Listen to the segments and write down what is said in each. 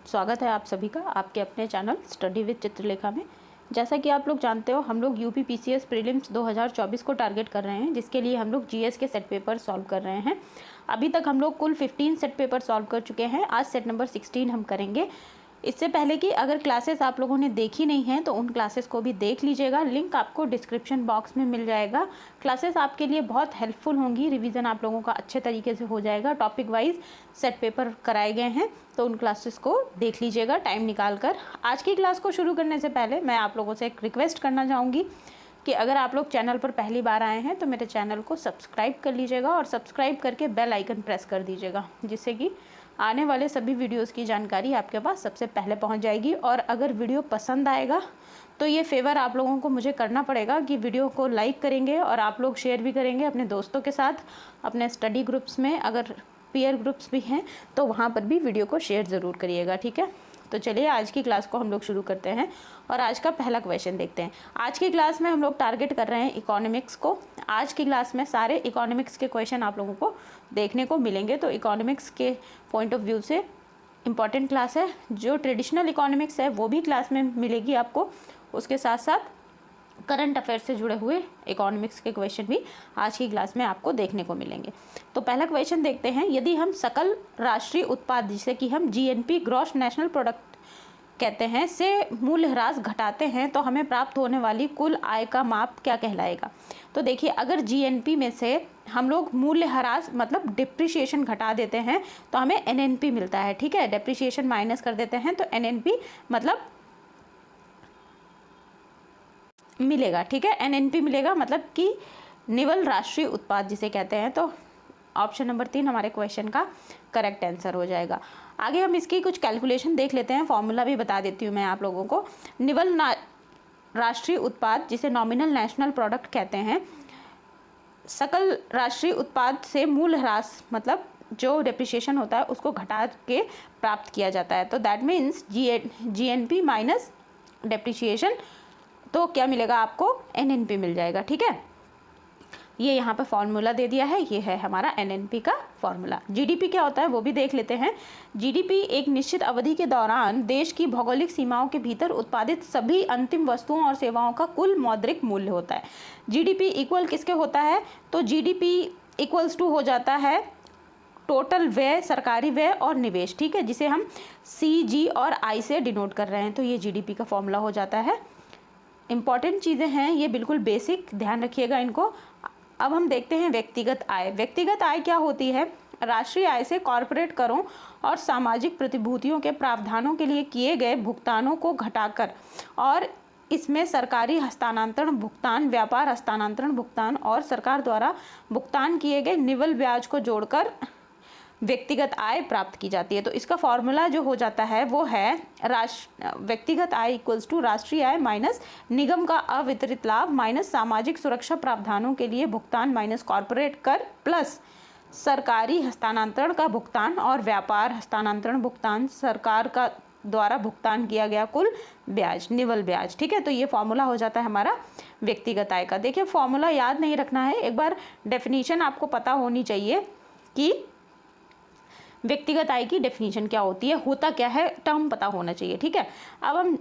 स्वागत है आप सभी का आपके अपने चैनल स्टडी विद चित्रलेखा में। जैसा कि आप लोग जानते हो, हम लोग यूपी पीसीएस प्रीलिम्स 2024 को टारगेट कर रहे हैं, जिसके लिए हम लोग जीएस के सेट पेपर सॉल्व कर रहे हैं। अभी तक हम लोग कुल 15 सेट पेपर सॉल्व कर चुके हैं। आज सेट नंबर 16 हम करेंगे। इससे पहले कि अगर क्लासेस आप लोगों ने देखी नहीं हैं तो उन क्लासेस को भी देख लीजिएगा, लिंक आपको डिस्क्रिप्शन बॉक्स में मिल जाएगा। क्लासेस आपके लिए बहुत हेल्पफुल होंगी, रिवीजन आप लोगों का अच्छे तरीके से हो जाएगा। टॉपिक वाइज सेट पेपर कराए गए हैं, तो उन क्लासेस को देख लीजिएगा टाइम निकाल कर। आज की क्लास को शुरू करने से पहले मैं आप लोगों से एक रिक्वेस्ट करना चाहूँगी कि अगर आप लोग चैनल पर पहली बार आए हैं तो मेरे चैनल को सब्सक्राइब कर लीजिएगा और सब्सक्राइब करके बेल आइकन प्रेस कर दीजिएगा, जिससे कि आने वाले सभी वीडियोस की जानकारी आपके पास सबसे पहले पहुंच जाएगी। और अगर वीडियो पसंद आएगा तो ये फेवर आप लोगों को मुझे करना पड़ेगा कि वीडियो को लाइक करेंगे और आप लोग शेयर भी करेंगे अपने दोस्तों के साथ, अपने स्टडी ग्रुप्स में। अगर पीयर ग्रुप्स भी हैं तो वहाँ पर भी वीडियो को शेयर ज़रूर करिएगा, ठीक है। तो चलिए आज की क्लास को हम लोग शुरू करते हैं और आज का पहला क्वेश्चन देखते हैं। आज की क्लास में हम लोग टारगेट कर रहे हैं इकोनॉमिक्स को। आज की क्लास में सारे इकोनॉमिक्स के क्वेश्चन आप लोगों को देखने को मिलेंगे। तो इकोनॉमिक्स के पॉइंट ऑफ व्यू से इम्पॉर्टेंट क्लास है। जो ट्रेडिशनल इकोनॉमिक्स है वो भी क्लास में मिलेगी आपको, उसके साथ साथ करंट अफेयर से जुड़े हुए इकोनॉमिक्स के क्वेश्चन भी आज की क्लास में आपको देखने को मिलेंगे। तो पहला क्वेश्चन देखते हैं। यदि हम सकल राष्ट्रीय उत्पाद, जिसे कि हम जीएनपी ग्रॉस नेशनल प्रोडक्ट कहते हैं, से मूल्यह्रास घटाते हैं तो हमें प्राप्त होने वाली कुल आय का माप क्या कहलाएगा। तो देखिए, अगर जीएनपी में से हम लोग मूल्यह्रास मतलब डिप्रिसिएशन घटा देते हैं तो हमें एनएनपी मिलता है, ठीक है। डिप्रिसिएशन माइनस कर देते हैं तो एनएनपी मतलब मिलेगा, ठीक है। एनएनपी मिलेगा, मतलब कि निवल राष्ट्रीय उत्पाद जिसे कहते हैं। तो ऑप्शन नंबर 3 हमारे क्वेश्चन का करेक्ट आंसर हो जाएगा। आगे हम इसकी कुछ कैलकुलेशन देख लेते हैं, फॉर्मूला भी बता देती हूँ मैं आप लोगों को। निवल राष्ट्रीय उत्पाद, जिसे नॉमिनल नेशनल प्रोडक्ट कहते हैं, सकल राष्ट्रीय उत्पाद से मूल्यह्रास मतलब जो डिप्रिसिएशन होता है उसको घटा के प्राप्त किया जाता है। तो that means GNP minus depreciation, तो क्या मिलेगा आपको, एनएनपी मिल जाएगा, ठीक है। ये यहाँ पे फॉर्मूला दे दिया है, ये है हमारा एनएनपी का फॉर्मूला। जीडीपी क्या होता है वो भी देख लेते हैं। जीडीपी एक निश्चित अवधि के दौरान देश की भौगोलिक सीमाओं के भीतर उत्पादित सभी अंतिम वस्तुओं और सेवाओं का कुल मौद्रिक मूल्य होता है। जीडीपी इक्वल किसके होता है, तो जीडीपी इक्वल्स टू हो जाता है टोटल व्यय, सरकारी व्यय और निवेश, ठीक है, जिसे हम CG और I से डिनोट कर रहे हैं। तो ये जीडीपी का फॉर्मूला हो जाता है। इंपॉर्टेंट चीज़ें हैं ये, बिल्कुल बेसिक, ध्यान रखिएगा इनको। अब हम देखते हैं व्यक्तिगत आय। व्यक्तिगत आय क्या होती है, राष्ट्रीय आय से कॉरपोरेट करों और सामाजिक प्रतिभूतियों के प्रावधानों के लिए किए गए भुगतानों को घटाकर, और इसमें सरकारी हस्तांतरण भुगतान, व्यापार हस्तांतरण भुगतान और सरकार द्वारा भुगतान किए गए निवल ब्याज को जोड़कर व्यक्तिगत आय प्राप्त की जाती है। तो इसका फॉर्मूला जो हो जाता है वो है व्यक्तिगत आय इक्वल्स टू राष्ट्रीय आय माइनस निगम का अवितरित लाभ माइनस सामाजिक सुरक्षा प्रावधानों के लिए भुगतान माइनस कॉरपोरेट कर प्लस सरकारी हस्तांतरण का भुगतान और व्यापार हस्तांतरण भुगतान, सरकार का द्वारा भुगतान किया गया कुल ब्याज, निवल ब्याज, ठीक है। तो ये फॉर्मूला हो जाता है हमारा व्यक्तिगत आय का। देखिए, फॉर्मूला याद नहीं रखना है, एक बार डेफिनेशन आपको पता होनी चाहिए कि व्यक्तिगत आय की डेफिनेशन क्या होती है, होता क्या है, टर्म पता होना चाहिए, ठीक है। अब हम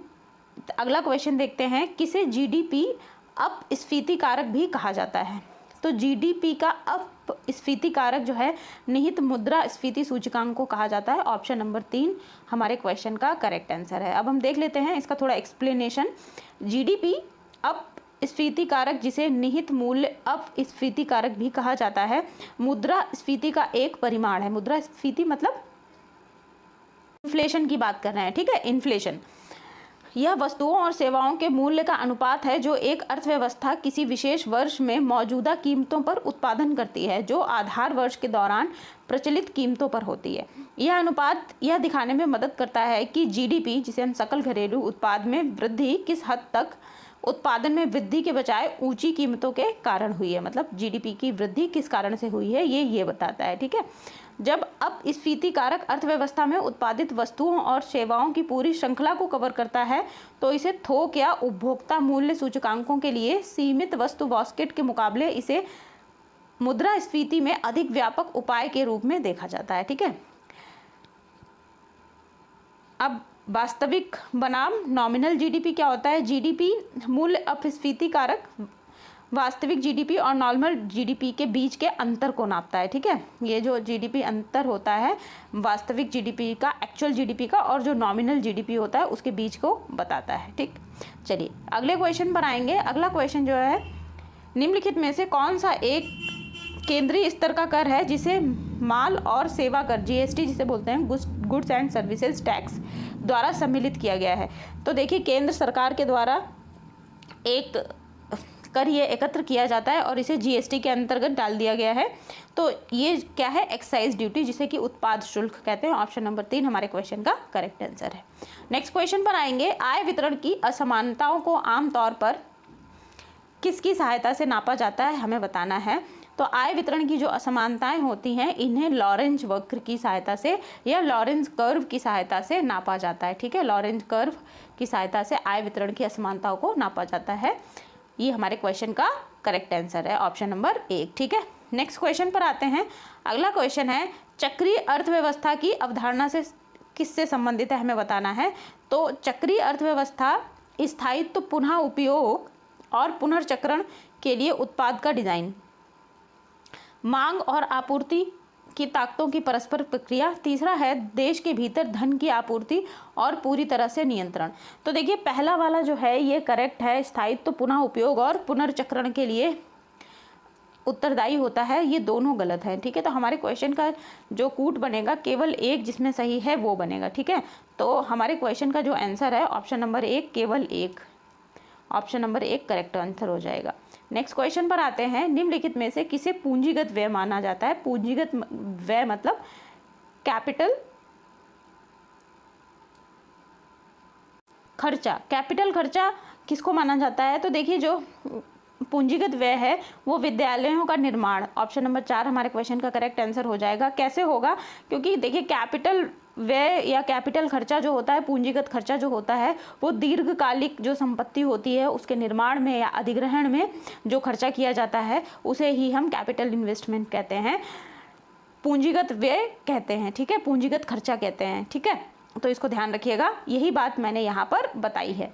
अगला क्वेश्चन देखते हैं। किसे जीडीपी अपस्फीति कारक भी कहा जाता है। तो जीडीपी का अपस्फीति कारक जो है निहित मुद्रा स्फीति सूचकांक को कहा जाता है। ऑप्शन नंबर 3 हमारे क्वेश्चन का करेक्ट आंसर है। अब हम देख लेते हैं इसका थोड़ा एक्सप्लेनेशन। जीडीपी अपस्फीति कारक, जिसे निहित मूल्य अपस्फीति कारक भी कहा जाता है, मुद्रा स्फीति का एक परिमाण है। मुद्रा स्फीति मतलब इन्फ्लेशन की बात कर रहे हैं, ठीक है, इन्फ्लेशन। यह वस्तुओं और सेवाओं के मूल्य का अनुपात है जो एक अर्थव्यवस्था किसी विशेष वर्ष में मौजूदा कीमतों पर उत्पादन करती है, जो आधार वर्ष के दौरान प्रचलित कीमतों पर होती है। यह अनुपात यह दिखाने में मदद करता है कि जीडीपी, जिसे हम सकल घरेलू उत्पाद में वृद्धि, किस हद तक उत्पादन में वृद्धि के बजाय ऊंची कीमतों के कारण हुई है। मतलब जीडीपी की वृद्धि किस कारण से हुई है ये बताता है, ठीक है। जब अपस्फीति कारक अर्थव्यवस्था में उत्पादित वस्तुओं और सेवाओं की पूरी श्रृंखला को कवर करता है तो इसे थोक या उपभोक्ता मूल्य सूचकांकों के लिए सीमित वस्तु बास्केट के मुकाबले इसे मुद्रास्फीति में अधिक व्यापक उपाय के रूप में देखा जाता है, ठीक है। अब वास्तविक बनाम नॉमिनल जीडीपी क्या होता है? जीडीपी मूल्य अपस्फीति कारक वास्तविक जीडीपी और नॉर्मल जीडीपी के बीच के अंतर को नापता है, ठीक है। ये जो जीडीपी अंतर होता है वास्तविक जीडीपी का, एक्चुअल जीडीपी का, और जो नॉमिनल जीडीपी होता है उसके बीच को बताता है, ठीक। चलिए अगले क्वेश्चन पर आएंगे। अगला क्वेश्चन जो है, निम्नलिखित में से कौन सा एक केंद्रीय स्तर का कर है जिसे माल और सेवा कर, जीएसटी जिसे बोलते हैं, गुड्स एंड सर्विसेज टैक्स, द्वारा सम्मिलित किया गया है? तो देखिए केंद्र सरकार के द्वारा एक कर ये एकत्र किया जाता है और इसे जीएसटी के अंतर्गत डाल दिया गया है। तो ये क्या है? एक्साइज ड्यूटी, जिसे कि उत्पाद शुल्क कहते हैं। ऑप्शन नंबर 3 हमारे क्वेश्चन का करेक्ट आंसर है। नेक्स्ट क्वेश्चन पर आएंगे। आय वितरण की असमानताओं को आमतौर पर किसकी सहायता से नापा जाता है, हमें बताना है। तो आय वितरण की जो असमानताएं होती हैं इन्हें लॉरेंज वक्र की सहायता से या लॉरेंज कर्व की सहायता से नापा जाता है, ठीक है। लॉरेंज कर्व की सहायता से आय वितरण की असमानताओं को नापा जाता है। ये हमारे क्वेश्चन का करेक्ट आंसर है, ऑप्शन नंबर 1, ठीक है। नेक्स्ट क्वेश्चन पर आते हैं। अगला क्वेश्चन है, चक्रीय अर्थव्यवस्था की अवधारणा से किससे संबंधित है, हमें बताना है। तो चक्रीय अर्थव्यवस्था स्थायित्व, पुनः उपयोग और पुनर्चक्रण के लिए उत्पाद का डिजाइन, मांग और आपूर्ति की ताकतों की परस्पर प्रक्रिया, तीसरा है देश के भीतर धन की आपूर्ति और पूरी तरह से नियंत्रण। तो देखिए पहला वाला जो है ये करेक्ट है, स्थायित्व, पुनः उपयोग और पुनर्चक्रण के लिए उत्तरदायी होता है, ये दोनों गलत हैं, ठीक है। तो हमारे क्वेश्चन का जो कूट बनेगा केवल एक जिसमें सही है वो बनेगा, ठीक है। तो हमारे क्वेश्चन का जो आंसर है ऑप्शन नंबर 1, केवल 1, ऑप्शन नंबर 1 करेक्ट आंसर हो जाएगा। नेक्स्ट क्वेश्चन पर आते हैं। निम्नलिखित में से किसे पूंजीगत व्यय माना जाता है? पूंजीगत व्यय मतलब कैपिटल खर्चा, कैपिटल खर्चा किसको माना जाता है? तो देखिए जो पूंजीगत व्यय है वो विद्यालयों का निर्माण, ऑप्शन नंबर 4 हमारे क्वेश्चन का करेक्ट आंसर हो जाएगा। कैसे होगा? क्योंकि देखिए कैपिटल व्यय या कैपिटल खर्चा जो होता है, पूंजीगत खर्चा जो होता है, वो दीर्घकालिक जो संपत्ति होती है उसके निर्माण में या अधिग्रहण में जो खर्चा किया जाता है उसे ही हम कैपिटल इन्वेस्टमेंट कहते हैं, पूंजीगत व्यय कहते हैं, ठीक है, पूंजीगत खर्चा कहते हैं, ठीक है। तो इसको ध्यान रखिएगा, यही बात मैंने यहाँ पर बताई है।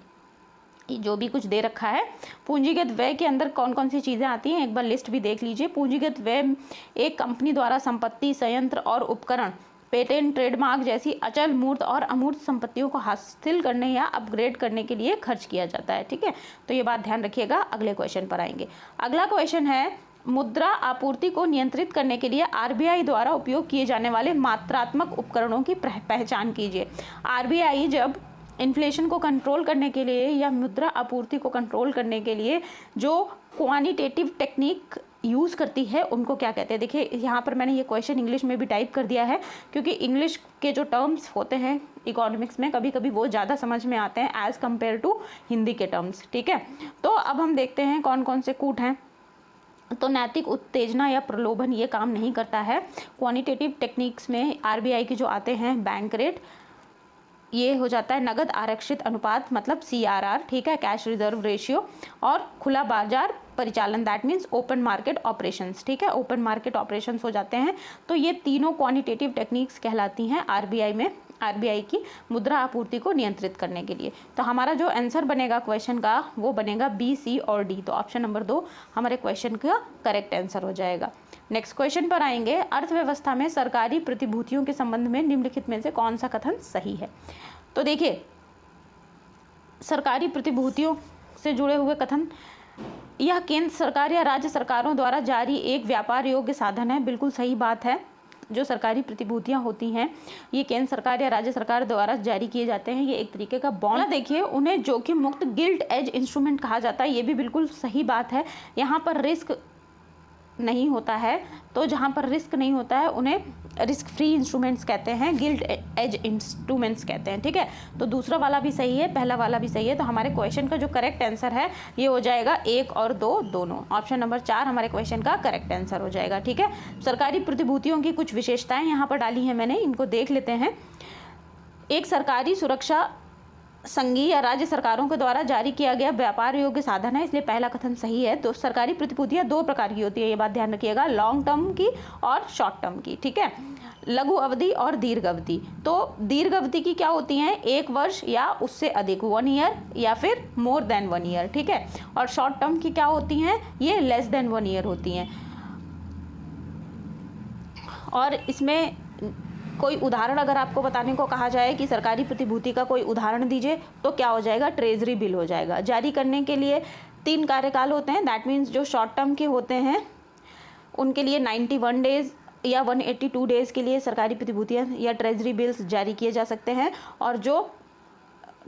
जो भी कुछ दे रखा है पूंजीगत व्यय के अंदर कौन कौन सी चीज़ें आती हैं एक बार लिस्ट भी देख लीजिए। पूंजीगत व्यय एक कंपनी द्वारा संपत्ति, संयंत्र और उपकरण, पेटेंट, ट्रेडमार्क जैसी अचल, मूर्त और अमूर्त संपत्तियों को हासिल करने या अपग्रेड करने के लिए खर्च किया जाता है, ठीक है। तो ये बात ध्यान रखिएगा। अगले क्वेश्चन पर आएंगे। अगला क्वेश्चन है, मुद्रा आपूर्ति को नियंत्रित करने के लिए आरबीआई द्वारा उपयोग किए जाने वाले मात्रात्मक उपकरणों की पहचान कीजिए। आरबीआई जब इन्फ्लेशन को कंट्रोल करने के लिए या मुद्रा आपूर्ति को कंट्रोल करने के लिए जो क्वांटिटेटिव टेक्निक यूज़ करती है उनको क्या कहते हैं? देखिए यहाँ पर मैंने ये क्वेश्चन इंग्लिश में भी टाइप कर दिया है क्योंकि इंग्लिश के जो टर्म्स होते हैं इकोनॉमिक्स में कभी कभी वो ज़्यादा समझ में आते हैं एज़ कम्पेयर टू हिंदी के टर्म्स, ठीक है। तो अब हम देखते हैं कौन कौन से कूट हैं। तो नैतिक उत्तेजना या प्रलोभन ये काम नहीं करता है। क्वांटिटेटिव टेक्निक्स में आरबीआई के जो आते हैं बैंक रेट, ये हो जाता है नगद आरक्षित अनुपात मतलब CRR, ठीक है, कैश रिजर्व रेशियो, और खुला बाजार परिचालन that means open market operations, ठीक है, ओपन मार्केट ऑपरेशंस हो जाते हैं। तो ये तीनों क्वांटिटेटिव टेक्निक्स कहलाती हैं आरबीआई में, आरबीआई की मुद्रा आपूर्ति को नियंत्रित करने के लिए। तो हमारा जो आंसर बनेगा क्वेश्चन का वो बनेगा B, C और D। तो ऑप्शन नंबर 2 हमारे क्वेश्चन का करेक्ट आंसर हो जाएगा। नेक्स्ट क्वेश्चन पर आएंगे। अर्थव्यवस्था में सरकारी प्रतिभूतियों के संबंध में निम्नलिखित में से कौन सा कथन सही है? तो देखिए सरकारी प्रतिभूतियों से जुड़े हुए कथन, यह केंद्र सरकार या राज्य सरकारों द्वारा जारी एक व्यापार योग्य साधन है, बिल्कुल सही बात है। जो सरकारी प्रतिभूतियां होती हैं ये केंद्र सरकार या राज्य सरकार द्वारा जारी किए जाते हैं, ये एक तरीके का बॉन्ड। देखिए उन्हें जोखिम मुक्त गिल्ट एज इंस्ट्रूमेंट कहा जाता है, ये भी बिल्कुल सही बात है। यहाँ पर रिस्क नहीं होता है, तो जहाँ पर रिस्क नहीं होता है उन्हें रिस्क फ्री इंस्ट्रूमेंट्स कहते हैं, गिल्ट एज इंस्ट्रूमेंट्स कहते हैं, ठीक है। तो दूसरा वाला भी सही है, पहला वाला भी सही है। तो हमारे क्वेश्चन का जो करेक्ट आंसर है ये हो जाएगा 1 और 2 दोनों। ऑप्शन नंबर 4 हमारे क्वेश्चन का करेक्ट आंसर हो जाएगा, ठीक है। सरकारी प्रतिभूतियों की कुछ विशेषताएं यहाँ पर डाली हैं मैंने, इनको देख लेते हैं। एक सरकारी सुरक्षा संघीय या राज्य सरकारों के द्वारा जारी किया गया व्यापार योग्य साधन है, इसलिए पहला कथन सही है। तो सरकारी प्रतिभूतियां दो प्रकार की होती है, ये बात ध्यान रखिएगा, लॉन्ग टर्म की और शॉर्ट टर्म की, ठीक है, लघु अवधि और दीर्घ अवधि। तो दीर्घ अवधि की क्या होती हैं, 1 वर्ष या उससे अधिक, 1 ईयर या फिर मोर देन 1 ईयर, ठीक है। और शॉर्ट टर्म की क्या होती हैं, ये लेस देन 1 ईयर होती हैं। और इसमें कोई उदाहरण अगर आपको बताने को कहा जाए कि सरकारी प्रतिभूति का कोई उदाहरण दीजिए, तो क्या हो जाएगा, ट्रेजरी बिल हो जाएगा। जारी करने के लिए 3 कार्यकाल होते हैं, दैट मीन्स जो शॉर्ट टर्म के होते हैं उनके लिए 91 डेज या 182 डेज के लिए सरकारी प्रतिभूतियां या ट्रेजरी बिल्स जारी किए जा सकते हैं, और जो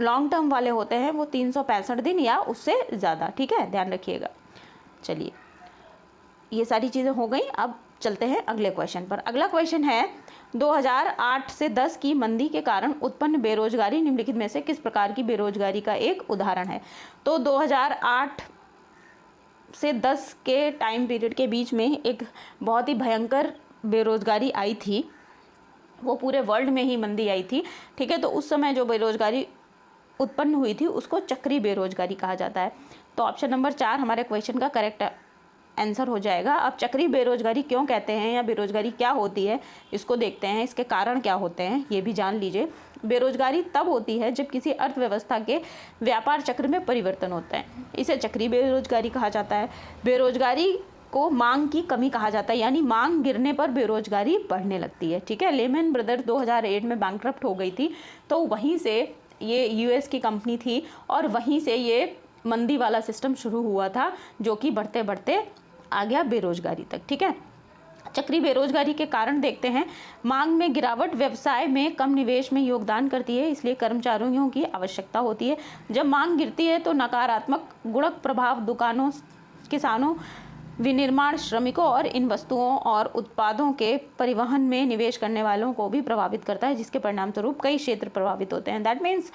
लॉन्ग टर्म वाले होते हैं वो 365 दिन या उससे ज़्यादा, ठीक है, ध्यान रखिएगा। चलिए, ये सारी चीज़ें हो गई। अब चलते हैं अगले क्वेश्चन पर। अगला क्वेश्चन है 2008 से 10 की मंदी के कारण उत्पन्न बेरोजगारी निम्नलिखित में से किस प्रकार की बेरोजगारी का एक उदाहरण है। तो 2008 से 10 के टाइम पीरियड के बीच में एक बहुत ही भयंकर बेरोजगारी आई थी, वो पूरे वर्ल्ड में ही मंदी आई थी, ठीक है। तो उस समय जो बेरोजगारी उत्पन्न हुई थी उसको चक्रीय बेरोजगारी कहा जाता है। तो ऑप्शन नंबर 4 हमारे क्वेश्चन का करेक्ट आंसर हो जाएगा। अब चक्रीय बेरोजगारी क्यों कहते हैं या बेरोजगारी क्या होती है, इसको देखते हैं, इसके कारण क्या होते हैं ये भी जान लीजिए। बेरोजगारी तब होती है जब किसी अर्थव्यवस्था के व्यापार चक्र में परिवर्तन होता है, इसे चक्रीय बेरोजगारी कहा जाता है। बेरोजगारी को मांग की कमी कहा जाता है, यानी मांग गिरने पर बेरोजगारी बढ़ने लगती है, ठीक है। लेमन ब्रदर्स 2008 में बैंकक्रप्ट हो गई थी, तो वहीं से ये यूएस की कंपनी थी और वहीं से ये मंदी वाला सिस्टम शुरू हुआ था, जो कि बढ़ते बढ़ते आ गया बेरोजगारी तक, ठीक है। चक्रीय बेरोजगारी के कारण देखते हैं, मांग में गिरावट व्यवसाय में कम निवेश में योगदान करती है, इसलिए कर्मचारियों की आवश्यकता होती है। जब मांग गिरती है तो नकारात्मक गुणक प्रभाव दुकानों, किसानों, विनिर्माण श्रमिकों और इन वस्तुओं और उत्पादों के परिवहन में निवेश करने वालों को भी प्रभावित करता है, जिसके परिणाम स्वरूप कई क्षेत्र प्रभावित होते हैं। दैट मीन्स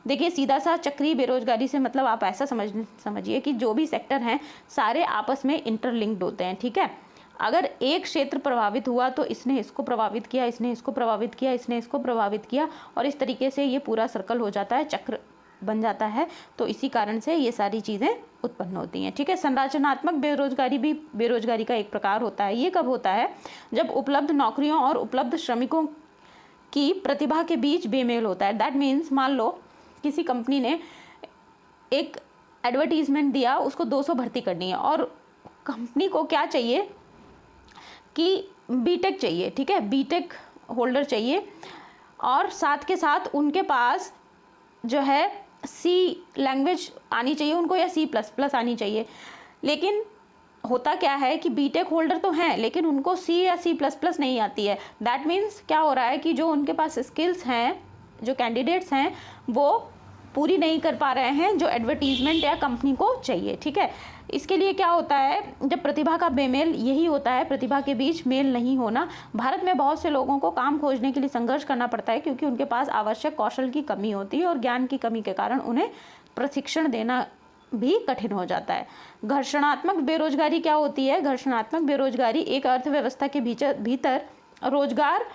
देखिए, सीधा सा चक्रीय बेरोजगारी से मतलब आप ऐसा समझिए कि जो भी सेक्टर हैं सारे आपस में इंटरलिंक्ड होते हैं, ठीक है। अगर एक क्षेत्र प्रभावित हुआ तो इसने इसको प्रभावित किया, इसने इसको प्रभावित किया, इसने इसको प्रभावित किया, और इस तरीके से ये पूरा सर्कल हो जाता है, चक्र बन जाता है। तो इसी कारण से ये सारी चीज़ें उत्पन्न होती हैं, ठीक है। संरचनात्मक बेरोजगारी भी बेरोजगारी का एक प्रकार होता है। ये कब होता है, जब उपलब्ध नौकरियों और उपलब्ध श्रमिकों की प्रतिभा के बीच बेमेल होता है। दैट मीन्स मान लो किसी कंपनी ने एक एडवर्टीजमेंट दिया, उसको 200 भर्ती करनी है, और कंपनी को क्या चाहिए कि बीटेक चाहिए, ठीक है, बीटेक होल्डर चाहिए, और साथ के साथ उनके पास जो है सी लैंग्वेज आनी चाहिए उनको, या C++ आनी चाहिए। लेकिन होता क्या है कि बीटेक होल्डर तो हैं लेकिन उनको C या C++ नहीं आती है। दैट मीन्स क्या हो रहा है कि जो उनके पास स्किल्स हैं, जो कैंडिडेट्स हैं, वो पूरी नहीं कर पा रहे हैं जो एडवर्टीजमेंट या कंपनी को चाहिए, ठीक है। इसके लिए क्या होता है, जब प्रतिभा का बेमेल, यही होता है, प्रतिभा के बीच मेल नहीं होना। भारत में बहुत से लोगों को काम खोजने के लिए संघर्ष करना पड़ता है, क्योंकि उनके पास आवश्यक कौशल की कमी होती है और ज्ञान की कमी के कारण उन्हें प्रशिक्षण देना भी कठिन हो जाता है। घर्षणात्मक बेरोजगारी क्या होती है, घर्षणात्मक बेरोजगारी एक अर्थव्यवस्था के भीतर रोजगार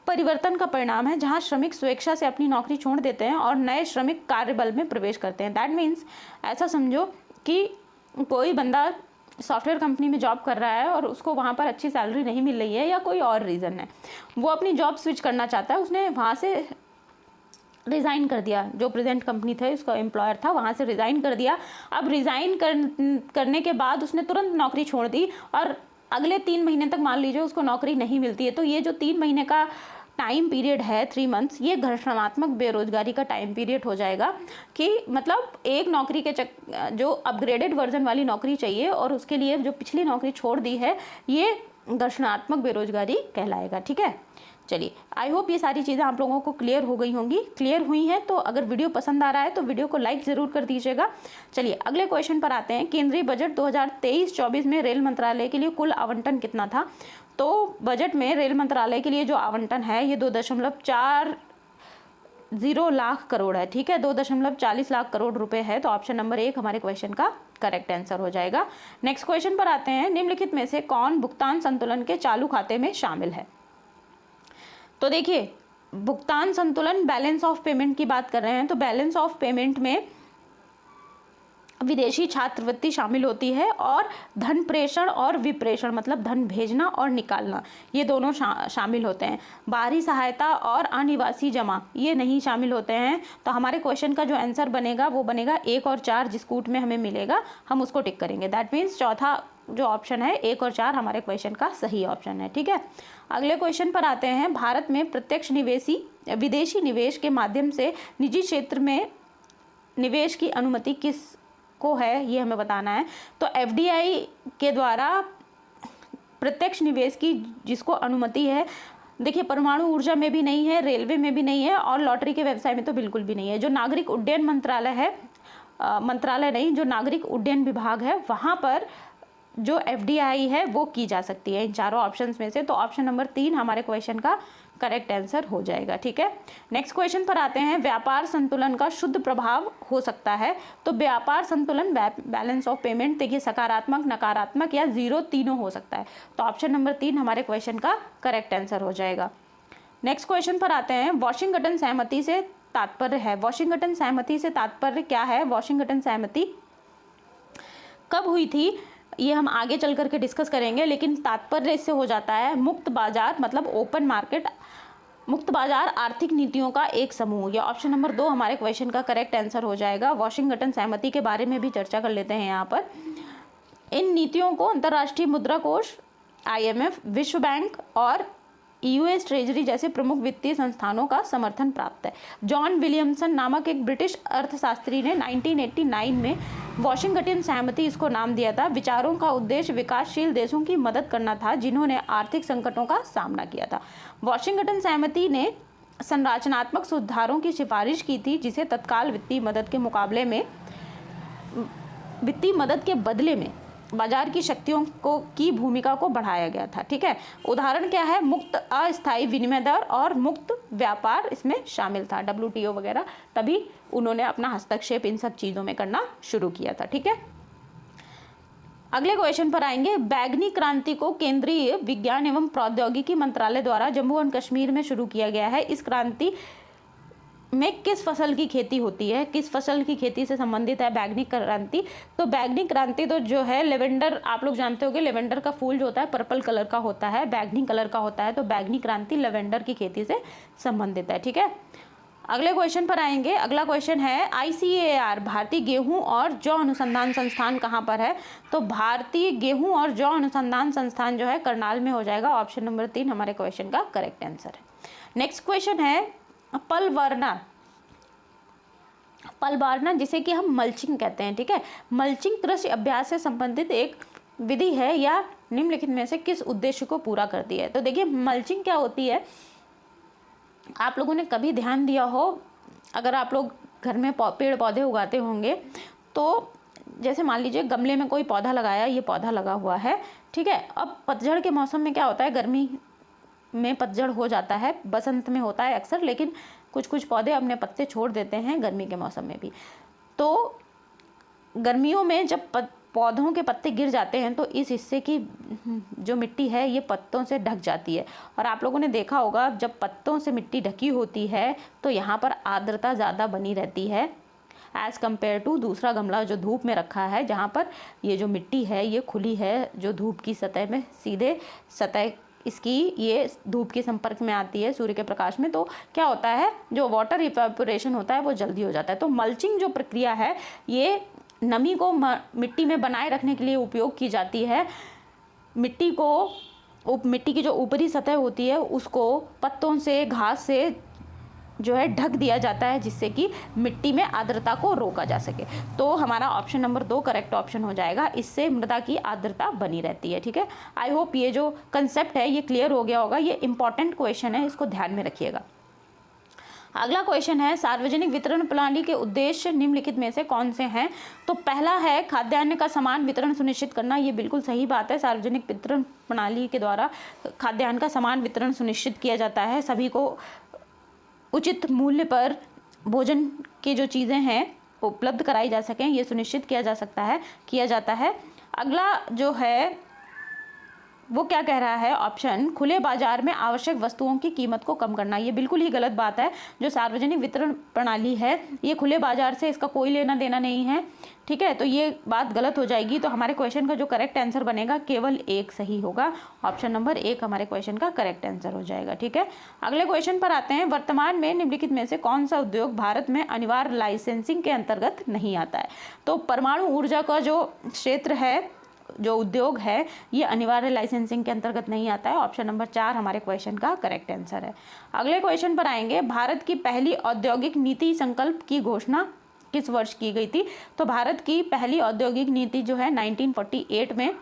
परिवर्तन का परिणाम है, जहां श्रमिक स्वेच्छा से अपनी नौकरी छोड़ देते हैं और नए श्रमिक कार्यबल में प्रवेश करते हैं। दैट मीन्स ऐसा समझो कि कोई बंदा सॉफ्टवेयर कंपनी में जॉब कर रहा है और उसको वहाँ पर अच्छी सैलरी नहीं मिल रही है या कोई और रीज़न है, वो अपनी जॉब स्विच करना चाहता है, उसने वहाँ से रिज़ाइन कर दिया, जो प्रेजेंट कंपनी थे उसका एम्प्लॉयर था वहाँ से रिज़ाइन कर दिया। अब रिज़ाइन करने के बाद उसने तुरंत नौकरी छोड़ दी और अगले 3 महीने तक मान लीजिए उसको नौकरी नहीं मिलती है। तो ये जो 3 महीने का टाइम पीरियड है, 3 मंथ्स, ये घर्षणात्मक बेरोजगारी का टाइम पीरियड हो जाएगा, कि मतलब एक नौकरी के जो अपग्रेडेड वर्जन वाली नौकरी चाहिए और उसके लिए जो पिछली नौकरी छोड़ दी है, ये घर्षणात्मक बेरोजगारी कहलाएगा, ठीक है। चलिए, आई होप ये सारी चीज़ें आप लोगों को क्लियर हो गई होंगी। क्लियर हुई हैं तो अगर वीडियो पसंद आ रहा है तो वीडियो को लाइक ज़रूर कर दीजिएगा। चलिए अगले क्वेश्चन पर आते हैं। केंद्रीय बजट 2023-24 में रेल मंत्रालय के लिए कुल आवंटन कितना था। तो बजट में रेल मंत्रालय के लिए जो आवंटन है ये 2.40 लाख करोड़ है, ठीक है, 2.40 लाख करोड़ रुपए है। तो ऑप्शन नंबर 1 हमारे क्वेश्चन का करेक्ट आंसर हो जाएगा। नेक्स्ट क्वेश्चन पर आते हैं। निम्नलिखित में से कौन भुगतान संतुलन के चालू खाते में शामिल है। तो देखिए, भुगतान संतुलन, बैलेंस ऑफ पेमेंट की बात कर रहे हैं तो बैलेंस ऑफ पेमेंट में विदेशी छात्रवृत्ति शामिल होती है और धन प्रेषण और विप्रेषण मतलब धन भेजना और निकालना, ये दोनों शामिल होते हैं। बाहरी सहायता और अनिवासी जमा ये नहीं शामिल होते हैं। तो हमारे क्वेश्चन का जो आंसर बनेगा वो बनेगा 1 और 4, जिस कूट में हमें मिलेगा हम उसको टिक करेंगे। दैट मीन्स चौथा जो ऑप्शन है 1 और 4 हमारे क्वेश्चन का सही ऑप्शन है। ठीक है, अगले क्वेश्चन पर आते हैं। भारत में प्रत्यक्ष विदेशी निवेश के माध्यम से निजी क्षेत्र में निवेश की अनुमति किस को है, ये हमें बताना है। तो एफडीआई के द्वारा प्रत्यक्ष निवेश की जिसको अनुमति है, देखिए परमाणु ऊर्जा में भी नहीं है, रेलवे में भी नहीं है और लॉटरी के व्यवसाय में तो बिल्कुल भी नहीं है। जो नागरिक उड्डयन मंत्रालय है, जो नागरिक उड्डयन विभाग है, वहाँ पर जो एफडीआई है वो की जा सकती है इन चारों ऑप्शंस में से। तो ऑप्शन नंबर 3 हमारे क्वेश्चन का करेक्ट आंसर हो जाएगा। ठीक है, नेक्स्ट क्वेश्चन पर आते हैं। व्यापार संतुलन का शुद्ध प्रभाव हो सकता है। तो व्यापार संतुलन, बैलेंस ऑफ पेमेंट, देखिए सकारात्मक, नकारात्मक या 0 तीनों हो सकता है। तो ऑप्शन नंबर 3 हमारे क्वेश्चन का करेक्ट आंसर हो जाएगा। नेक्स्ट क्वेश्चन पर आते हैं। वॉशिंगटन सहमति से तात्पर्य है। वॉशिंगटन सहमति से तात्पर्य क्या है? वॉशिंगटन सहमति कब हुई थी ये हम आगे चल करके डिस्कस करेंगे, लेकिन तात्पर्य इससे हो जाता है मुक्त बाजार मतलब ओपन मार्केट, मुक्त बाजार आर्थिक नीतियों का एक समूह। या ऑप्शन नंबर 2 हमारे क्वेश्चन का करेक्ट आंसर हो जाएगा। वॉशिंगटन सहमति के बारे में भी चर्चा कर लेते हैं यहाँ पर। इन नीतियों को अंतर्राष्ट्रीय मुद्रा कोष, IMF, विश्व बैंक और US ट्रेजरी जैसे प्रमुख वित्तीय संस्थानों का समर्थन प्राप्त है। जॉन विलियमसन नामक एक ब्रिटिश अर्थशास्त्री ने 1989 में वॉशिंगटन सहमति इसको नाम दिया था। विचारों का उद्देश्य विकासशील देशों की मदद करना था जिन्होंने आर्थिक संकटों का सामना किया था। वॉशिंगटन सहमति ने संरचनात्मक सुधारों की सिफारिश की थी, जिसे तत्काल वित्तीय मदद के बदले में बाजार की शक्तियों की भूमिका को बढ़ाया गया था। ठीक है, उदाहरण क्या है? मुक्त अस्थायी विनिमय दर और मुक्त व्यापार इसमें शामिल था। WTO वगैरह, तभी उन्होंने अपना हस्तक्षेप इन सब चीज़ों में करना शुरू किया था। ठीक है, अगले क्वेश्चन पर आएंगे। बैगनी क्रांति को केंद्रीय विज्ञान एवं प्रौद्योगिकी मंत्रालय द्वारा जम्मू एंड कश्मीर में शुरू किया गया है। इस क्रांति में किस फसल की खेती होती है? किस फसल की खेती से संबंधित है बैगनी क्रांति? तो बैगनी क्रांति तो जो है लेवेंडर, आप लोग जानते होंगे लेवेंडर का फूल जो होता है पर्पल कलर का होता है, बैगनी कलर का होता है। तो बैगनी क्रांति लेवेंडर की खेती से संबंधित है। ठीक है, अगले क्वेश्चन पर आएंगे। अगला क्वेश्चन है ICAR भारतीय गेहूं और जौ अनुसंधान संस्थान कहाँ पर है? तो भारतीय गेहूं और जौ अनुसंधान संस्थान जो है करनाल में हो जाएगा। ऑप्शन नंबर 3 हमारे क्वेश्चन का करेक्ट आंसर है। नेक्स्ट क्वेश्चन है पलवारना जिसे कि हम मल्चिंग कहते हैं। ठीक है, मल्चिंग कृषि अभ्यास से संबंधित एक विधि है या निम्नलिखित में से किस उद्देश्य को पूरा करती है? तो देखिए मल्चिंग क्या होती है, आप लोगों ने कभी ध्यान दिया हो, अगर आप लोग घर में पेड़ पौधे उगाते होंगे तो जैसे मान लीजिए गमले में कोई पौधा लगाया, ये पौधा लगा हुआ है। ठीक है, अब पतझड़ के मौसम में क्या होता है, गर्मी में पतझड़ हो जाता है, बसंत में होता है अक्सर, लेकिन कुछ कुछ पौधे अपने पत्ते छोड़ देते हैं गर्मी के मौसम में भी। तो गर्मियों में जब पौधों के पत्ते गिर जाते हैं तो इस हिस्से की जो मिट्टी है ये पत्तों से ढक जाती है। और आप लोगों ने देखा होगा जब पत्तों से मिट्टी ढकी होती है तो यहाँ पर आर्द्रता ज़्यादा बनी रहती है एज़ कम्पेयर टू दूसरा गमला जो धूप में रखा है, जहाँ पर ये जो मिट्टी है ये खुली है, जो धूप की सतह में सीधे सतह इसकी ये धूप के संपर्क में आती है सूर्य के प्रकाश में, तो क्या होता है जो वाटर इवेपोरेशन होता है वो जल्दी हो जाता है। तो मल्चिंग जो प्रक्रिया है ये नमी को मिट्टी में बनाए रखने के लिए उपयोग की जाती है। मिट्टी की जो ऊपरी सतह होती है उसको पत्तों से, घास से जो है ढक दिया जाता है, जिससे कि मिट्टी में आर्द्रता को रोका जा सके। तो हमारा ऑप्शन नंबर 2 करेक्ट ऑप्शन हो जाएगा। इससे मृदा की आर्द्रता बनी रहती है। ठीक है, आई होप ये जो कंसेप्ट है ये क्लियर हो गया होगा। ये इंपॉर्टेंट क्वेश्चन है, इसको ध्यान में रखिएगा। अगला क्वेश्चन है सार्वजनिक वितरण प्रणाली के उद्देश्य निम्नलिखित में से कौन से हैं? तो पहला है खाद्यान्न का समान वितरण सुनिश्चित करना। ये बिल्कुल सही बात है, सार्वजनिक वितरण प्रणाली के द्वारा खाद्यान्न का समान वितरण सुनिश्चित किया जाता है। सभी को उचित मूल्य पर भोजन की जो चीज़ें हैं उपलब्ध कराई जा सकें, ये सुनिश्चित किया जाता है। अगला जो है वो क्या कह रहा है, ऑप्शन खुले बाजार में आवश्यक वस्तुओं की कीमत को कम करना। ये बिल्कुल ही गलत बात है। जो सार्वजनिक वितरण प्रणाली है ये खुले बाजार से इसका कोई लेना देना नहीं है, ठीक है, तो ये बात गलत हो जाएगी। तो हमारे क्वेश्चन का जो करेक्ट आंसर बनेगा केवल एक सही होगा, ऑप्शन नंबर 1 हमारे क्वेश्चन का करेक्ट आंसर हो जाएगा, ठीक है। अगले क्वेश्चन पर आते हैं। वर्तमान में निम्नलिखित में से कौन सा उद्योग भारत में अनिवार्य लाइसेंसिंग के अंतर्गत नहीं आता है। तो परमाणु ऊर्जा का जो क्षेत्र है, जो उद्योग है, ये अनिवार्य लाइसेंसिंग के अंतर्गत नहीं आता है, ऑप्शन नंबर 4 हमारे क्वेश्चन का करेक्ट आंसर है। अगले क्वेश्चन पर आएंगे। भारत की पहली औद्योगिक नीति संकल्प की घोषणा किस वर्ष की गई थी। तो भारत की पहली औद्योगिक नीति जो है 1948 में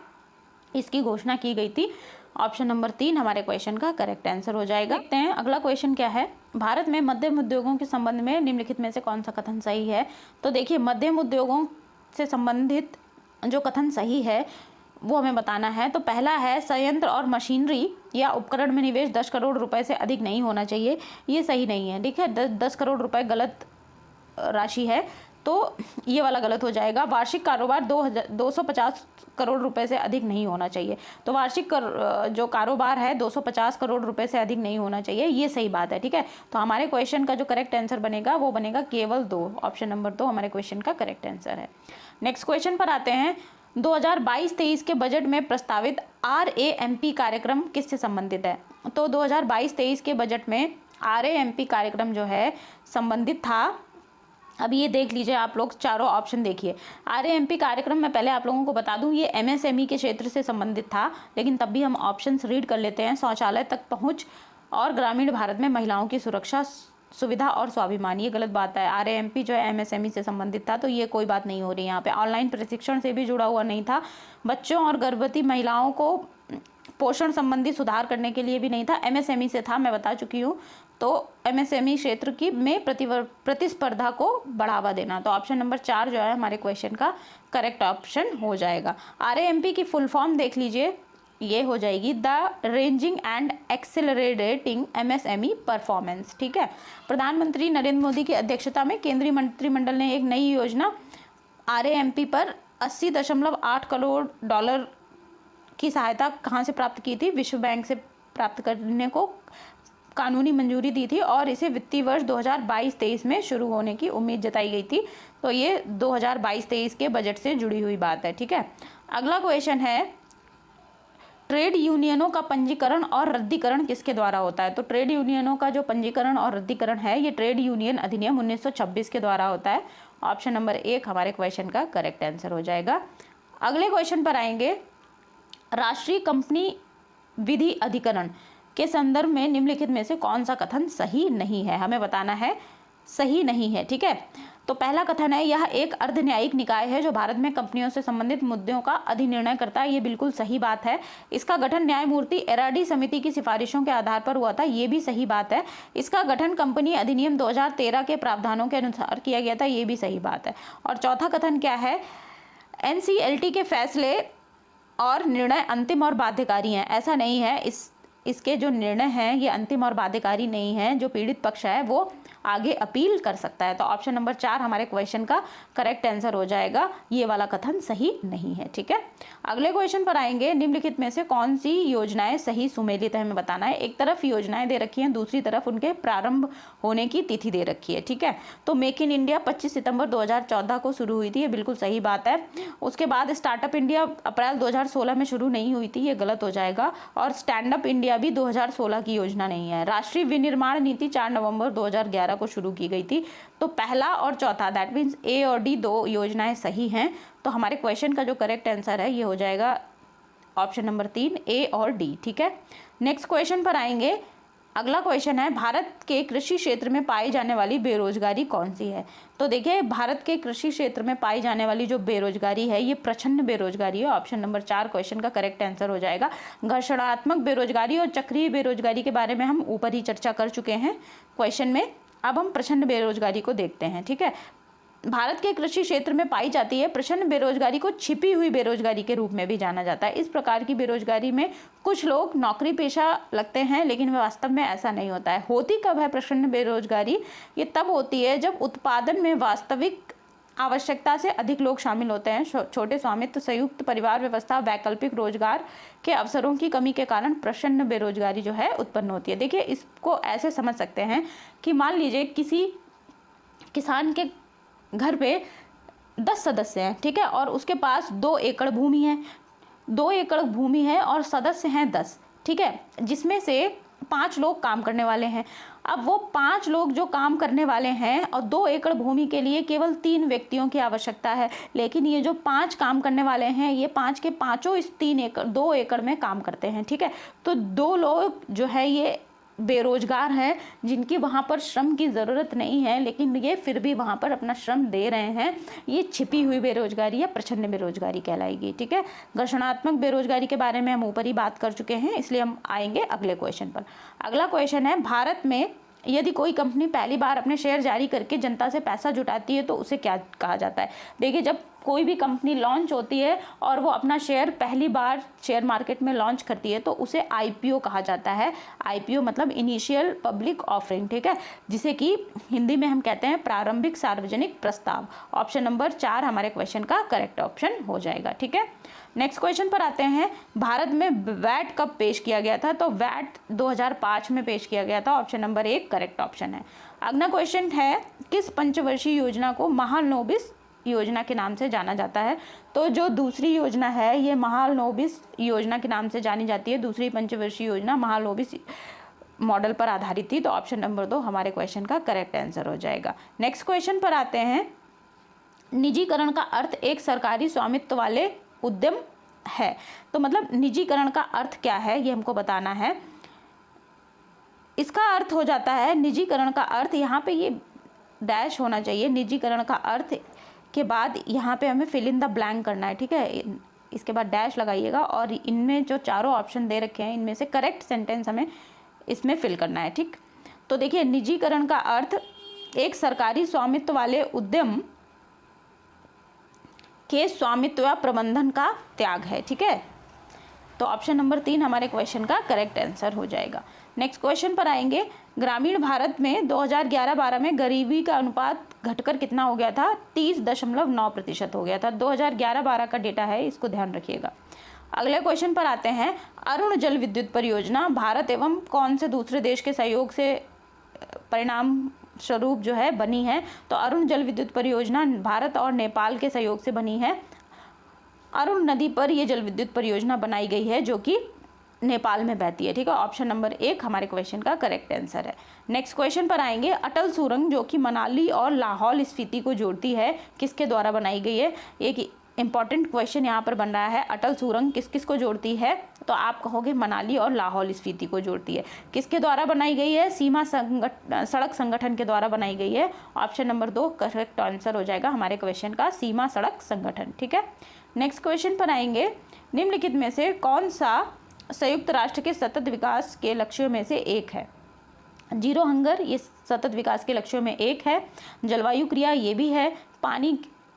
इसकी घोषणा की गई थी, ऑप्शन नंबर 3 हमारे क्वेश्चन का करेक्ट आंसर हो जाएगा। देखते हैं अगला क्वेश्चन क्या है। भारत में मध्यम उद्योगों के संबंध में निम्नलिखित में से कौन सा कथन सही है। तो देखिए, मध्यम उद्योगों से संबंधित जो कथन सही है वो हमें बताना है। तो पहला है, संयंत्र और मशीनरी या उपकरण में निवेश 10 करोड़ रुपए से अधिक नहीं होना चाहिए। ये सही नहीं है, ठीक है, 10 करोड़ रुपए गलत राशि है, तो ये वाला गलत हो जाएगा। वार्षिक कारोबार 250 करोड़ रुपए से अधिक नहीं होना चाहिए। तो वार्षिक जो कारोबार है 250 करोड़ रुपए से अधिक नहीं होना चाहिए, ये सही बात है, ठीक है। तो हमारे क्वेश्चन का जो करेक्ट आंसर बनेगा वो बनेगा केवल 2, ऑप्शन नंबर 2 हमारे क्वेश्चन का करेक्ट आंसर है। नेक्स्ट क्वेश्चन पर आते हैं। 2022-23 के बजट में प्रस्तावित RAMP कार्यक्रम किससे संबंधित है। तो 2022-23 के बजट में RAMP कार्यक्रम जो है संबंधित था। अब ये देख लीजिए आप लोग, चारों ऑप्शन देखिए। RAMP कार्यक्रम मैं पहले आप लोगों को बता दूं, ये MSME के क्षेत्र से संबंधित था, लेकिन तब भी हम ऑप्शंस रीड कर लेते हैं। शौचालय तक पहुंच और ग्रामीण भारत में महिलाओं की सुरक्षा, सुविधा और स्वाभिमान, ये गलत बात है। RAMP जो है MSME से संबंधित था, तो ये कोई बात नहीं हो रही यहाँ पे। ऑनलाइन प्रशिक्षण से भी जुड़ा हुआ नहीं था। बच्चों और गर्भवती महिलाओं को पोषण संबंधी सुधार करने के लिए भी नहीं था, MSME से था, मैं बता चुकी हूँ। तो MSME क्षेत्र की में प्रतिस्पर्धा को बढ़ावा देना। तो ऑप्शन नंबर 4 जो है हमारे क्वेश्चन का करेक्ट ऑप्शन हो जाएगा। RAMP की फुल फॉर्म देख लीजिए, ये हो जाएगी the ranging and accelerating MSME performance, ठीक है। प्रधानमंत्री नरेंद्र मोदी की अध्यक्षता में केंद्रीय मंत्रिमंडल ने एक नई योजना RAMP पर 80.8 करोड़ डॉलर की सहायता कहाँ से प्राप्त की थी, विश्व बैंक से प्राप्त करने को कानूनी मंजूरी दी थी और इसे वित्तीय वर्ष 2022-23 में शुरू होने की उम्मीद जताई गई थी। तो ये 2022-23 के बजट से जुड़ी हुई बात है, ठीक है। अगला क्वेश्चन है, ट्रेड यूनियनों का पंजीकरण और रद्दीकरण किसके द्वारा होता है। तो ट्रेड यूनियनों का जो पंजीकरण और रद्दीकरण है ये ट्रेड यूनियन अधिनियम 1926 के द्वारा होता है, ऑप्शन नंबर 1 हमारे क्वेश्चन का करेक्ट आंसर हो जाएगा। अगले क्वेश्चन पर आएंगे। राष्ट्रीय कंपनी विधि अधिकरण के संदर्भ में निम्नलिखित में से कौन सा कथन सही नहीं है, हमें बताना है, सही नहीं है, ठीक है। तो पहला कथन है, यह एक अर्धन्यायिक निकाय है जो भारत में कंपनियों से संबंधित मुद्दों का अधिनिर्णय करता है। ये बिल्कुल सही बात है। इसका गठन न्यायमूर्ति एराडी समिति की सिफारिशों के आधार पर हुआ था, ये भी सही बात है। इसका गठन कंपनी अधिनियम 2013 के प्रावधानों के अनुसार किया गया था, ये भी सही बात है। और चौथा कथन क्या है, NCLT के फैसले और निर्णय अंतिम और बाध्यकारी हैं। ऐसा नहीं है, इसके जो निर्णय हैं ये अंतिम और बाध्यकारी नहीं है। जो पीड़ित पक्ष है वो आगे अपील कर सकता है। तो ऑप्शन नंबर 4 हमारे क्वेश्चन का करेक्ट आंसर हो जाएगा, ये वाला कथन सही नहीं है, ठीक है। अगले क्वेश्चन पर आएंगे। निम्नलिखित में से कौन सी योजनाएं सही सुमेलित है, हमें बताना है। एक तरफ योजनाएं दे रखी हैं, दूसरी तरफ उनके प्रारंभ होने की तिथि दे रखी है, ठीक है। तो मेक इन इंडिया 25 सितंबर 2014 को शुरू हुई थी, ये बिल्कुल सही बात है। उसके बाद स्टार्टअप इंडिया अप्रैल 2016 में शुरू नहीं हुई थी, ये गलत हो जाएगा। और स्टैंड अप इंडिया भी 2016 की योजना नहीं है। राष्ट्रीय विनिर्माण नीति 4 नवंबर 2011 को शुरू की गई थी। तो पहला और चौथा, दैट मीन्स A और D, 2 योजनाएं सही हैं। तो हमारे क्वेश्चन का जो करेक्ट आंसर है ये हो जाएगा ऑप्शन नंबर 3 A और D, ठीक है। नेक्स्ट क्वेश्चन पर आएंगे। अगला क्वेश्चन है, भारत के कृषि क्षेत्र में पाई जाने वाली बेरोजगारी कौन सी है। तो देखिए, भारत के कृषि क्षेत्र में पाई जाने वाली जो बेरोजगारी है ये प्रचंड बेरोजगारी है, ऑप्शन नंबर 4 क्वेश्चन का करेक्ट आंसर हो जाएगा। घर्षणात्मक बेरोजगारी और चक्रीय बेरोजगारी के बारे में हम ऊपर ही चर्चा कर चुके हैं क्वेश्चन में। अब हम प्रचंड बेरोजगारी को देखते हैं, ठीक है। भारत के कृषि क्षेत्र में पाई जाती है प्रचंड बेरोजगारी को छिपी हुई बेरोजगारी के रूप में भी जाना जाता है। इस प्रकार की बेरोजगारी में कुछ लोग नौकरी पेशा लगते हैं, लेकिन वास्तव में ऐसा नहीं होता है। होती कब है प्रचंड बेरोजगारी, ये तब होती है जब उत्पादन में वास्तविक आवश्यकता से अधिक लोग शामिल होते हैं। छोटे स्वामित्व, संयुक्त परिवार व्यवस्था, वैकल्पिक रोजगार के अवसरों की कमी के कारण प्रचंड बेरोजगारी जो है उत्पन्न होती है। देखिए, इसको ऐसे समझ सकते हैं कि मान लीजिए किसी किसान के घर पे 10 सदस्य हैं, ठीक है, और उसके पास 2 एकड़ भूमि है, 2 एकड़ भूमि है और सदस्य हैं 10, ठीक है, जिसमें से 5 लोग काम करने वाले हैं। अब वो 5 लोग जो काम करने वाले हैं और 2 एकड़ भूमि के लिए केवल 3 व्यक्तियों की आवश्यकता है, लेकिन ये जो 5 काम करने वाले हैं, ये 5 के पाँचों इस 2 एकड़ में काम करते हैं, ठीक है। तो 2 लोग जो है ये बेरोजगार हैं, जिनकी वहाँ पर श्रम की ज़रूरत नहीं है, लेकिन ये फिर भी वहाँ पर अपना श्रम दे रहे हैं। ये छिपी हुई बेरोजगारी या प्रच्छन्न बेरोजगारी कहलाएगी, ठीक है। घर्षणात्मक बेरोजगारी के बारे में हम ऊपर ही बात कर चुके हैं, इसलिए हम आएंगे अगले क्वेश्चन पर। अगला क्वेश्चन है, भारत में यदि कोई कंपनी पहली बार अपने शेयर जारी करके जनता से पैसा जुटाती है तो उसे क्या कहा जाता है। देखिए, जब कोई भी कंपनी लॉन्च होती है और वो अपना शेयर पहली बार शेयर मार्केट में लॉन्च करती है तो उसे आईपीओ कहा जाता है। आईपीओ मतलब इनिशियल पब्लिक ऑफरिंग, ठीक है, जिसे कि हिंदी में हम कहते हैं प्रारंभिक सार्वजनिक प्रस्ताव। ऑप्शन नंबर 4 हमारे क्वेश्चन का करेक्ट ऑप्शन हो जाएगा, ठीक है। नेक्स्ट क्वेश्चन पर आते हैं, भारत में वैट कब पेश किया गया था। तो वैट 2005 में पेश किया गया था। ऑप्शन नंबर 1 करेक्ट ऑप्शन है। अगला क्वेश्चन है, किस पंचवर्षीय योजना को महालनोबिस योजना के नाम से जाना जाता है। तो जो दूसरी योजना है ये महालनोबिस योजना के नाम से जानी जाती है। दूसरी पंचवर्षीय योजना महालनोबिस मॉडल पर आधारित थी। तो ऑप्शन नंबर 2 हमारे क्वेश्चन का करेक्ट आंसर हो जाएगा। नेक्स्ट क्वेश्चन पर आते हैं, निजीकरण का अर्थ एक सरकारी स्वामित्व वाले उद्यम है। तो मतलब निजीकरण का अर्थ क्या है ये हमको बताना है। इसका अर्थ हो जाता है, निजीकरण का अर्थ, यहाँ पे ये डैश होना चाहिए, निजीकरण का अर्थ के बाद यहाँ पे हमें फिल इन द ब्लैंक करना है, ठीक है, इसके बाद डैश लगाइएगा और इनमें जो चारों ऑप्शन दे रखे हैं इनमें से करेक्ट सेंटेंस हमें इसमें फिल करना है, ठीक। तो देखिए, निजीकरण का अर्थ एक सरकारी स्वामित्व वाले उद्यम के स्वामित्व या प्रबंधन का त्याग है, ठीक है। तो ऑप्शन नंबर 3 हमारे क्वेश्चन का करेक्ट आंसर हो जाएगा। नेक्स्ट क्वेश्चन पर आएंगे, ग्रामीण भारत में 2011-12 में गरीबी का अनुपात घटकर कितना हो गया था। 30.9% हो गया था। 2011-12 का डेटा है, इसको ध्यान रखिएगा। अगले क्वेश्चन पर आते हैं, अरुण जल विद्युत परियोजना भारत एवं कौन से दूसरे देश के सहयोग से परिणाम स्वरूप जो है बनी है। तो अरुण जल विद्युत परियोजना भारत और नेपाल के सहयोग से बनी है। अरुण नदी पर यह जल विद्युत परियोजना बनाई गई है जो कि नेपाल में बहती है, ठीक है। ऑप्शन नंबर 1 हमारे क्वेश्चन का करेक्ट आंसर है। नेक्स्ट क्वेश्चन पर आएंगे, अटल सुरंग जो कि मनाली और लाहौल स्पीति को जोड़ती है, किसके द्वारा बनाई गई है। एक इंपॉर्टेंट क्वेश्चन यहाँ पर बन रहा है, अटल सुरंग किस किस को जोड़ती है। तो आप कहोगे मनाली और लाहौल स्पीति को जोड़ती है। किसके द्वारा बनाई गई है, सीमा सड़क संगठन के द्वारा बनाई गई है। ऑप्शन नंबर 2 करेक्ट आंसर हो जाएगा हमारे क्वेश्चन का, सीमा सड़क संगठन, ठीक है। नेक्स्ट क्वेश्चन पर आएंगे, निम्नलिखित में से कौन सा संयुक्त राष्ट्र के सतत विकास के लक्ष्यों में से एक है। जीरो हंगर ये सतत विकास के लक्ष्यों में एक है। जलवायु क्रिया ये भी है। पानी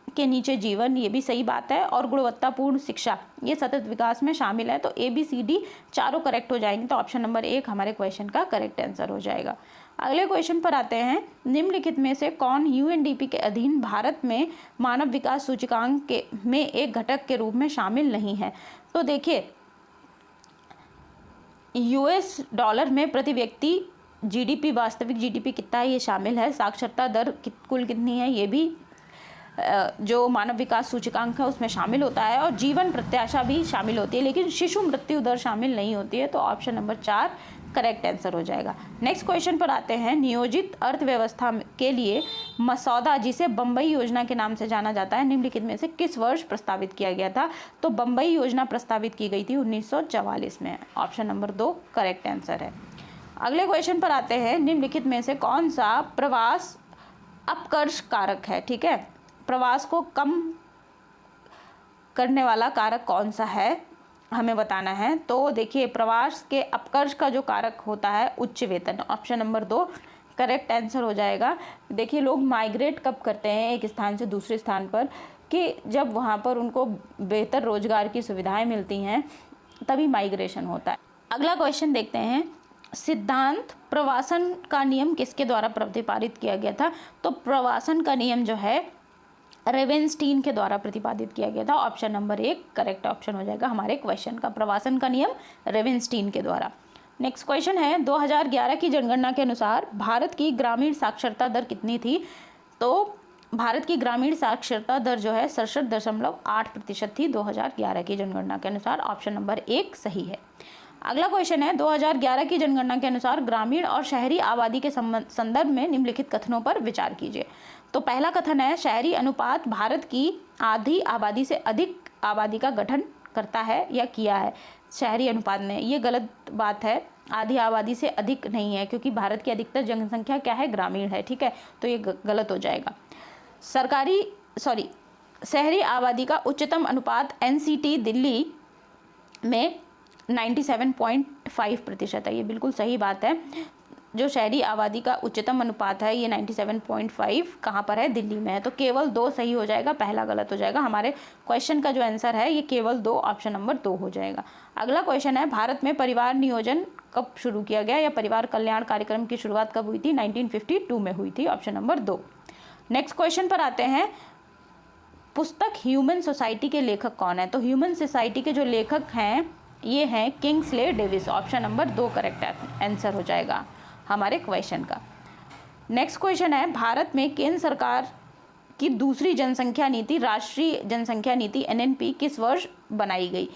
के नीचे जीवन ये भी सही बात है। और गुणवत्तापूर्ण शिक्षा ये सतत विकास में शामिल है। तो ABCD चारों करेक्ट हो जाएंगे। तो ऑप्शन नंबर 1 हमारे क्वेश्चन का करेक्ट आंसर हो जाएगा। अगले क्वेश्चन पर आते हैं, निम्नलिखित में से कौन UNDP के अधीन भारत में मानव विकास सूचकांक के में एक घटक के रूप में शामिल नहीं है। तो देखिए, US डॉलर में प्रति व्यक्ति GDP, वास्तविक GDP कितना है ये शामिल है। साक्षरता दर कुल कितनी है ये भी जो मानव विकास सूचकांक है उसमें शामिल होता है। और जीवन प्रत्याशा भी शामिल होती है, लेकिन शिशु मृत्यु दर शामिल नहीं होती है। तो ऑप्शन नंबर 4 करेक्ट आंसर हो जाएगा। नेक्स्ट क्वेश्चन पर आते हैं, नियोजित अर्थव्यवस्था के लिए मसौदा जिसे बम्बई योजना के नाम से जाना जाता है, निम्नलिखित में से किस वर्ष प्रस्तावित किया गया था। तो बम्बई योजना प्रस्तावित की गई थी 1944 में। ऑप्शन नंबर 2 करेक्ट आंसर है। अगले क्वेश्चन पर आते हैं, निम्नलिखित में से कौन सा प्रवास अपकर्ष कारक है, ठीक है। प्रवास को कम करने वाला कारक कौन सा है हमें बताना है। तो देखिए, प्रवास के अपकर्ष का जो कारक होता है उच्च वेतन। ऑप्शन नंबर 2 करेक्ट आंसर हो जाएगा। देखिए, लोग माइग्रेट कब करते हैं एक स्थान से दूसरे स्थान पर, कि जब वहाँ पर उनको बेहतर रोजगार की सुविधाएं मिलती हैं तभी माइग्रेशन होता है। अगला क्वेश्चन देखते हैं, सिद्धांत प्रवासन का नियम किसके द्वारा प्रतिपादित किया गया था। तो प्रवासन का नियम जो है रेवेनस्टीन के द्वारा प्रतिपादित किया गया था। ऑप्शन नंबर 1 करेक्ट ऑप्शन हो जाएगा हमारे क्वेश्चन का। प्रवासन का नियम रेवेनस्टीन के द्वारा। नेक्स्ट क्वेश्चन है 2011 की जनगणना के अनुसार भारत की ग्रामीण साक्षरता दर कितनी थी? तो भारत की ग्रामीण साक्षरता दर जो है 67.8% थी 2011 की जनगणना के अनुसार। ऑप्शन नंबर 1 सही है। अगला क्वेश्चन है 2011 की जनगणना के अनुसार ग्रामीण और शहरी आबादी के संदर्भ में निम्नलिखित कथनों पर विचार कीजिए। तो पहला कथन है शहरी अनुपात भारत की आधी आबादी से अधिक आबादी का गठन करता है या किया है। शहरी अनुपात में ये गलत बात है, आधी आबादी से अधिक नहीं है, क्योंकि भारत की अधिकतर जनसंख्या क्या है, ग्रामीण है, ठीक है, तो ये गलत हो जाएगा। शहरी आबादी का उच्चतम अनुपात एनसीटी दिल्ली में 97.5% है, ये बिल्कुल सही बात है। जो शहरी आबादी का उच्चतम अनुपात है ये 97.5 कहाँ पर है, दिल्ली में है। तो केवल 2 सही हो जाएगा, पहला गलत हो जाएगा। हमारे क्वेश्चन का जो आंसर है ये केवल 2, ऑप्शन नंबर 2 हो जाएगा। अगला क्वेश्चन है भारत में परिवार नियोजन कब शुरू किया गया या परिवार कल्याण कार्यक्रम की शुरुआत कब हुई थी? 1952 में हुई थी, ऑप्शन नंबर 2। नेक्स्ट क्वेश्चन पर आते हैं। पुस्तक ह्यूमन सोसाइटी के लेखक कौन है? तो ह्यूमन सोसाइटी के जो लेखक हैं ये हैं Kingsley Davis, option number 2 correct answer हो जाएगा हमारे क्वेश्चन का। नेक्स्ट क्वेश्चन है भारत में केंद्र सरकार की दूसरी जनसंख्या नीति राष्ट्रीय जनसंख्या नीति एनएनपी किस वर्ष बनाई गई?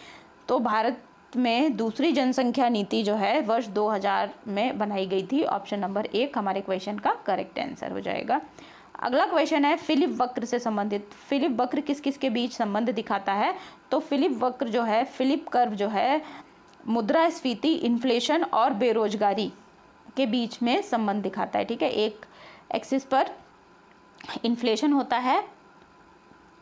तो भारत में दूसरी जनसंख्या नीति जो है वर्ष 2000 में बनाई गई थी, ऑप्शन नंबर 1 हमारे क्वेश्चन का करेक्ट आंसर हो जाएगा। अगला क्वेश्चन है फिलिप वक्र से संबंधित। फिलिप वक्र किस किस के बीच संबंध दिखाता है? तो फिलिप वक्र जो है, फिलिप कर्व जो है मुद्रास्फीति, इन्फ्लेशन और बेरोजगारी के बीच में संबंध दिखाता है, ठीक है। एक एक्सिस पर इन्फ्लेशन होता है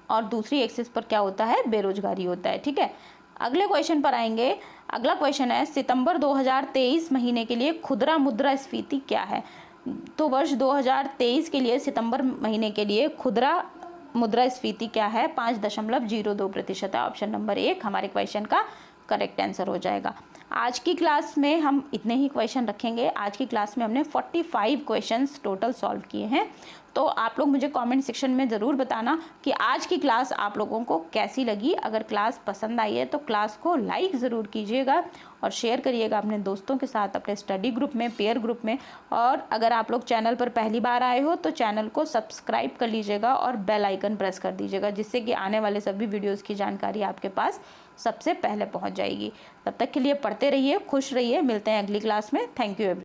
और दूसरी एक्सिस पर क्या होता है, बेरोजगारी होता है, ठीक है। अगले क्वेश्चन पर आएंगे। अगला क्वेश्चन है सितंबर 2023 महीने के लिए खुदरा मुद्रास्फीति क्या है? तो वर्ष 2023 के लिए सितंबर महीने के लिए खुदरा मुद्रास्फीति क्या है? 5.02% है, ऑप्शन नंबर 1 हमारे क्वेश्चन का करेक्ट आंसर हो जाएगा। आज की क्लास में हम इतने ही क्वेश्चन रखेंगे। आज की क्लास में हमने 45 क्वेश्चंस टोटल सॉल्व किए हैं। तो आप लोग मुझे कमेंट सेक्शन में ज़रूर बताना कि आज की क्लास आप लोगों को कैसी लगी। अगर क्लास पसंद आई है तो क्लास को लाइक ज़रूर कीजिएगा और शेयर करिएगा अपने दोस्तों के साथ, अपने स्टडी ग्रुप में, पेयर ग्रुप में। और अगर आप लोग चैनल पर पहली बार आए हो तो चैनल को सब्सक्राइब कर लीजिएगा और बेल आइकन प्रेस कर दीजिएगा, जिससे कि आने वाले सभी वीडियोज़ की जानकारी आपके पास सबसे पहले पहुंच जाएगी। तब तक के लिए पढ़ते रहिए, खुश रहिए। मिलते हैं अगली क्लास में। Thank you.